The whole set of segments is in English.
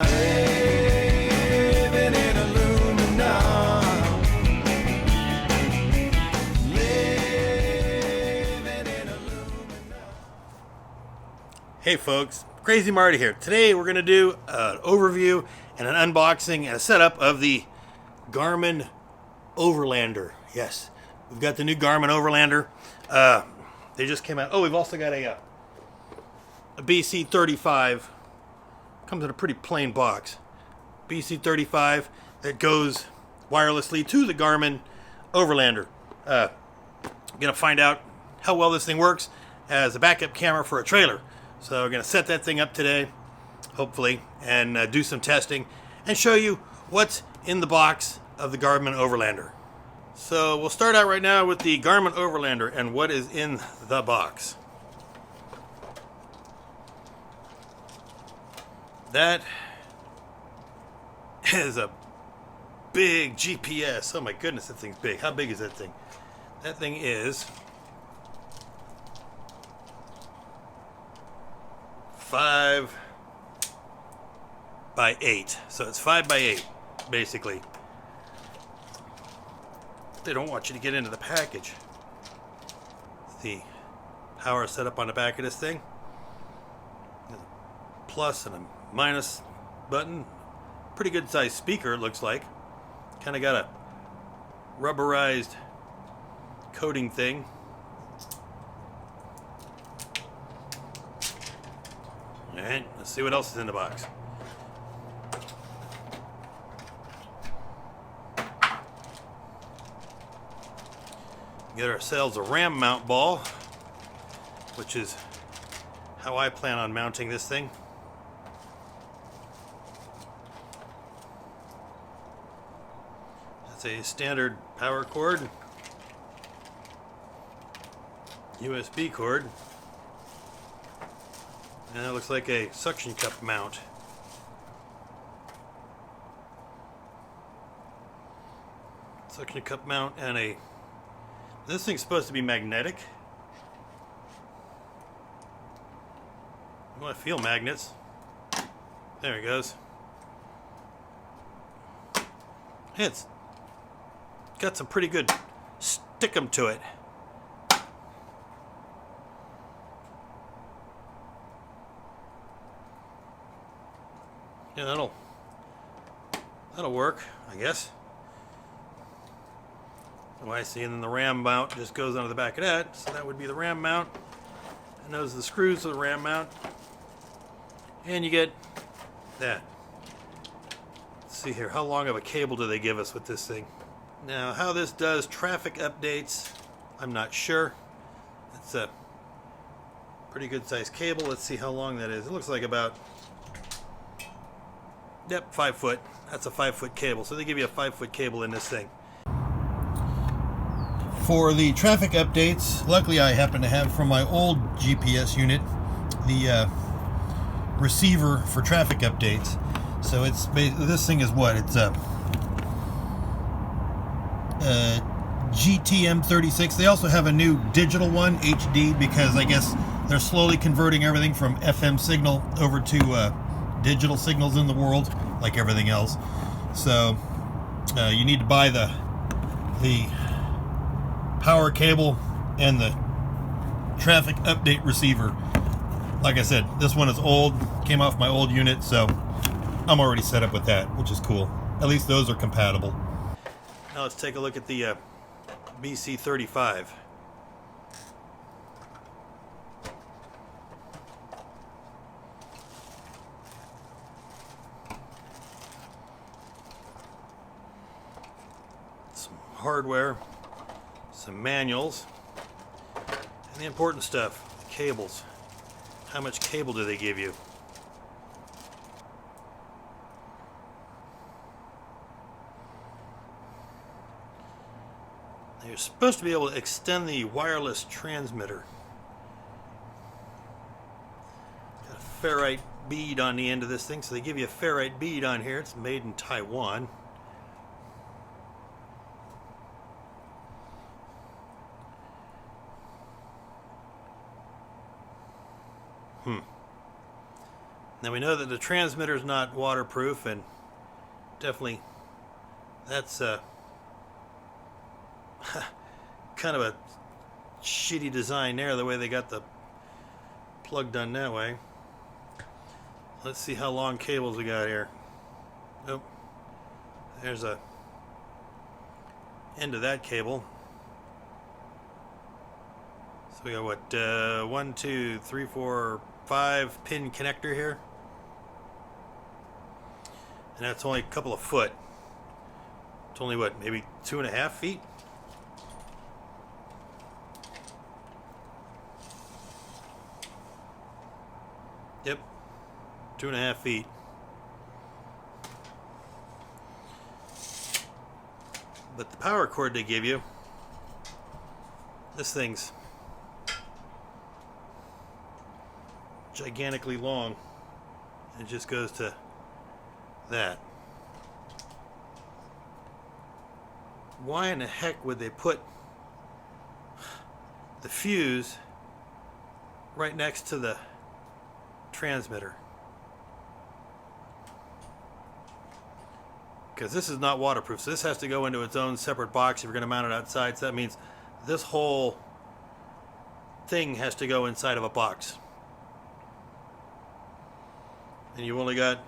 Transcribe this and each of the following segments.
Hey folks, Crazy Marty here. Today we're going to do an overview and an unboxing and a setup of the Garmin Overlander. Yes, we've got the new Garmin Overlander. They just came out. Oh, we've also got a BC 35. Comes in a pretty plain box. BC 35 that goes wirelessly to the Garmin Overlander. I'm going to find out how well this thing works as a backup camera for a trailer. So we're going to set that thing up today, hopefully, and do some testing and show you what's in the box of the Garmin Overlander. So we'll start out right now with the Garmin Overlander and what is in the box. That is a big GPS. Oh my goodness, that thing's big. How big is that thing? That thing is 5 by 8. So it's 5 by 8, basically. They don't want you to get into the package. The power setup on the back of this thing. Plus and a minus button. Pretty good sized speaker, it looks like. Kind of got a rubberized coating thing. Alright, let's see what else is in the box. Get ourselves a RAM mount ball, which is how I plan on mounting this thing. That's a standard power cord, USB cord. And that looks like a suction cup mount. Suction cup mount and a... This thing's supposed to be magnetic. Well, I feel magnets. There it goes. It's got some pretty good stickum to it. Yeah, that'll work, I guess. Oh, I see, and then the RAM mount just goes onto the back of that, so that would be the RAM mount. And those are the screws for the RAM mount. And you get that. Let's see here, how long of a cable do they give us with this thing? Now, how this does traffic updates, I'm not sure. It's a pretty good sized cable. Let's see how long that is. It looks like about... Yep, 5 foot. That's a 5 foot cable. So they give you a 5 foot cable in this thing. For the traffic updates, luckily I happen to have from my old GPS unit the receiver for traffic updates. So it's this thing is what? It's a GTM36. They also have a new digital one, HD, because I guess they're slowly converting everything from FM signal over to digital signals in the world, like everything else. So you need to buy the power cable and the traffic update receiver. Like I said, this one is old, came off my old unit, so I'm already set up with that, which is cool. At least those are compatible. Now let's take a look at the BC 35. Hardware, some manuals, and the important stuff, the cables. How much cable do they give you? You're supposed to be able to extend the wireless transmitter. Got a ferrite bead on the end of this thing, so they give you a ferrite bead on here. It's made in Taiwan. Now we know that the transmitter is not waterproof, and definitely that's kind of a shitty design there, the way they got the plug done that way. Let's see how long cables we got here. Nope. There's a end of that cable. So we got what, 1, 2, 3, 4, 5 pin connector here. And that's only a couple of foot. It's only what, maybe 2.5 feet? Yep, 2.5 feet. But the power cord they give you, this thing's gigantically long. It just goes to that. Why in the heck would they put the fuse right next to the transmitter? Because this is not waterproof, so this has to go into its own separate box if you're going to mount it outside. So that means this whole thing has to go inside of a box. And you've only got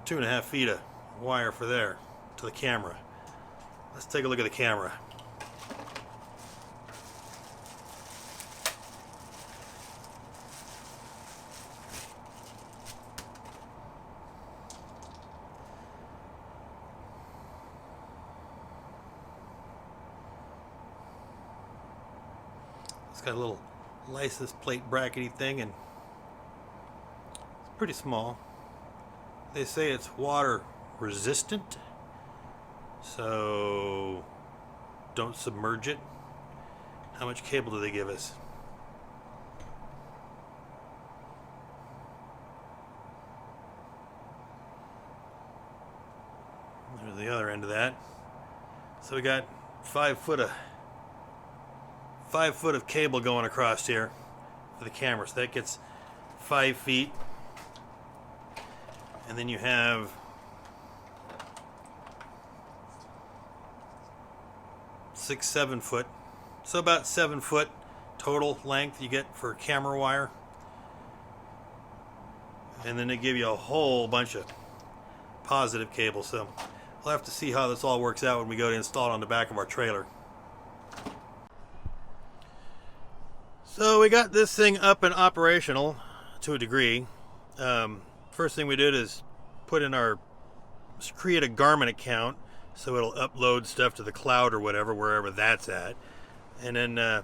2.5 feet of wire for there to the camera. Let's take a look at the camera. It's got a little license plate brackety thing, and it's pretty small. They say it's water resistant, so don't submerge it. How much cable do they give us? There's the other end of that. So we got 5 foot of cable going across here for the camera. So that gets 5 feet. And then you have 6, 7 foot. So about 7 foot total length you get for camera wire. And then they give you a whole bunch of positive cable. So we'll have to see how this all works out when we go to install it on the back of our trailer. So we got this thing up and operational to a degree. First thing we did is create a Garmin account so it'll upload stuff to the cloud or whatever, wherever that's at. And then now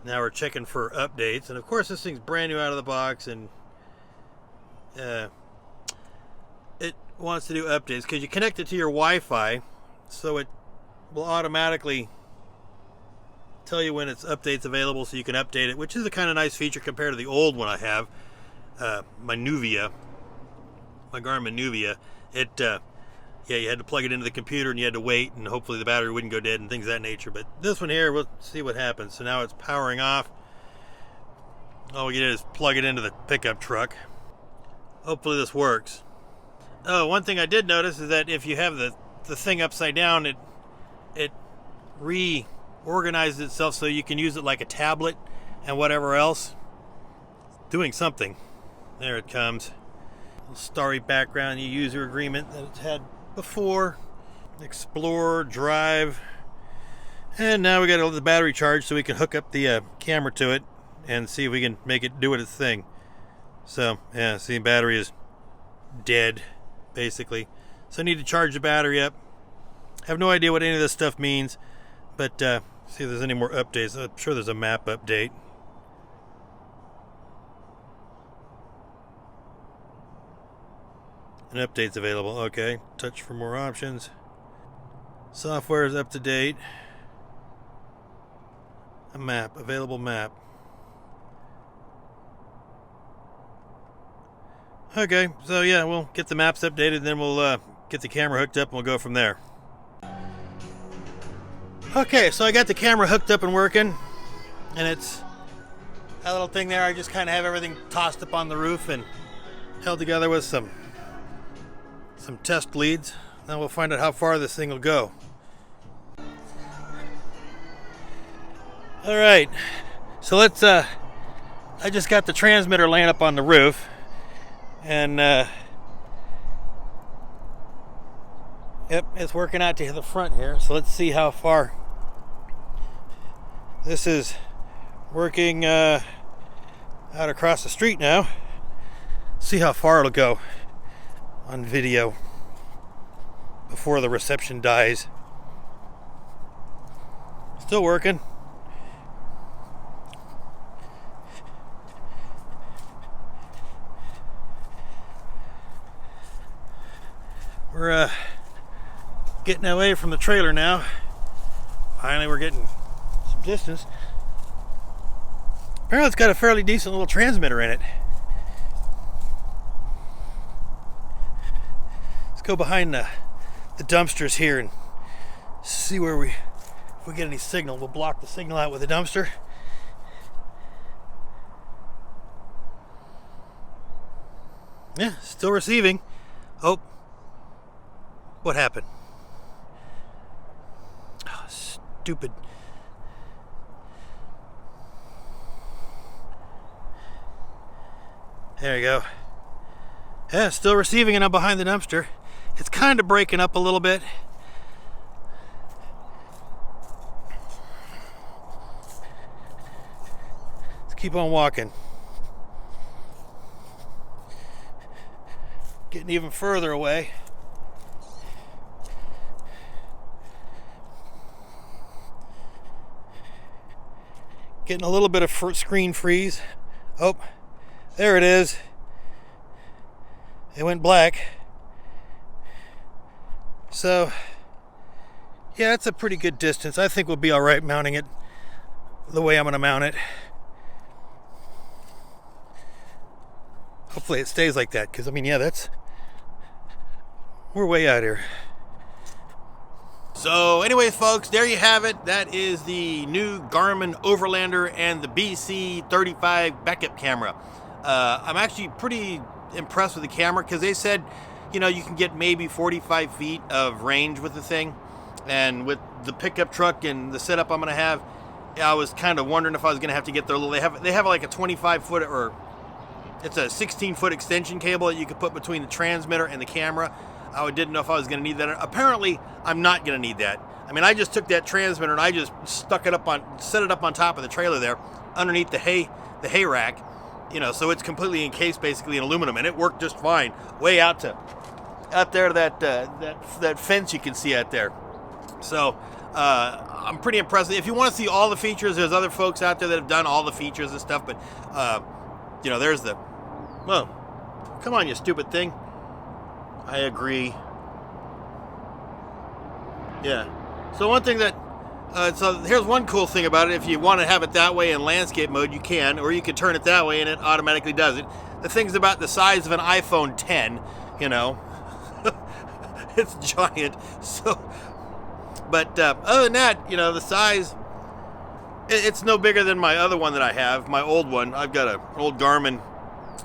we're checking for updates. And of course this thing's brand new out of the box, and it wants to do updates because you connect it to your Wi-Fi, so it will automatically tell you when its updates available, so you can update it, which is a kind of nice feature compared to the old one I have, my Nuvia, my Garmin Nuvia. Yeah, you had to plug it into the computer and you had to wait, and hopefully the battery wouldn't go dead and things of that nature. But this one here, we'll see what happens. So now it's powering off. All we did is plug it into the pickup truck. Hopefully this works. Oh, one thing I did notice is that if you have the thing upside down, it reorganizes itself so you can use it like a tablet and whatever else. It's doing something. There it comes. Starry background, user agreement that it's had before. Explore, drive. And now we got all the battery charged so we can hook up the camera to it and see if we can make it do its thing. So, yeah, see, the battery is dead, basically. So I need to charge the battery up. I have no idea what any of this stuff means, but see if there's any more updates. I'm sure there's a map update. An update's available. Okay, touch for more options. Software is up to date. A map, available map. Okay, so yeah, we'll get the maps updated, then we'll get the camera hooked up and we'll go from there. Okay, so I got the camera hooked up and working, and it's That little thing there, I just kind of have everything tossed up on the roof and held together with some test leads. Then we'll find out how far this thing will go. All right, so let's, I just got the transmitter laying up on the roof, and yep, it's working out to the front here. So let's see how far this is working out across the street now. See how far it'll go on video before the reception dies. Still working. We're getting away from the trailer now. Finally, we're getting some distance. Apparently, it's got a fairly decent little transmitter in it. Let's go behind the dumpsters here and see where if we get any signal. We'll block the signal out with the dumpster. Yeah, still receiving. Oh, what happened? Oh, stupid. There you go. Yeah, still receiving, and I'm behind the dumpster. It's kind of breaking up a little bit. Let's keep on walking. Getting even further away. Getting a little bit of screen freeze. Oh, there it is. It went black. So, yeah, it's a pretty good distance. I think we'll be all right mounting it the way I'm going to mount it. Hopefully it stays like that, because, I mean, yeah, we're way out here. So anyways, folks, there you have it. That is the new Garmin Overlander and the BC 35 backup camera. I'm actually pretty impressed with the camera, because they said, you know, you can get maybe 45 feet of range with the thing. And with the pickup truck and the setup I'm going to have, I was kind of wondering if I was going to have to get their little, they have like a 25 foot, or it's a 16 foot extension cable that you could put between the transmitter and the camera. I didn't know if I was going to need that. Apparently, I'm not going to need that. I mean, I just took that transmitter and I just set it up on top of the trailer there, underneath the hay rack, you know, so it's completely encased basically in aluminum, and it worked just fine. Way out there, that fence you can see out there. So I'm pretty impressed. If you want to see all the features, there's other folks out there that have done all the features and stuff. But you know, there's well, come on, you stupid thing. I agree. Yeah. So one thing that, so here's one cool thing about it. If you want to have it that way in landscape mode, you can, or you can turn it that way and it automatically does it. The thing's about the size of an iPhone 10, you know. It's giant. So, but other than that, you know, the size, it's no bigger than my other one that I have, my old one. I've got an old Garmin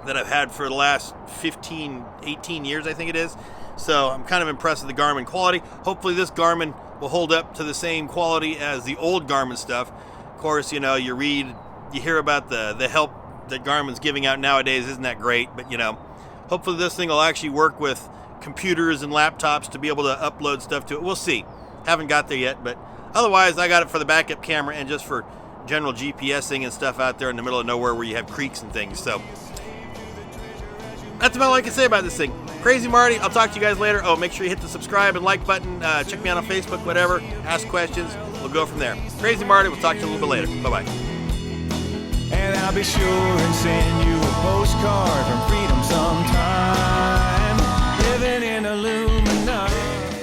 that I've had for the last 15, 18 years, I think it is. So I'm kind of impressed with the Garmin quality. Hopefully this Garmin will hold up to the same quality as the old Garmin stuff. Of course, you know, you hear about the help that Garmin's giving out nowadays. Isn't that great? But, you know, hopefully this thing will actually work with computers and laptops to be able to upload stuff to it. We'll see. Haven't got there yet, but otherwise I got it for the backup camera and just for general GPSing and stuff out there in the middle of nowhere where you have creeks and things. So that's about all I can say about this thing. Crazy Marty, I'll talk to you guys later. Oh, make sure you hit the subscribe and like button. Check me out on Facebook, whatever. Ask questions. We'll go from there. Crazy Marty, we'll talk to you a little bit later. Bye-bye. And I'll be sure and send you a postcard from freedom sometime.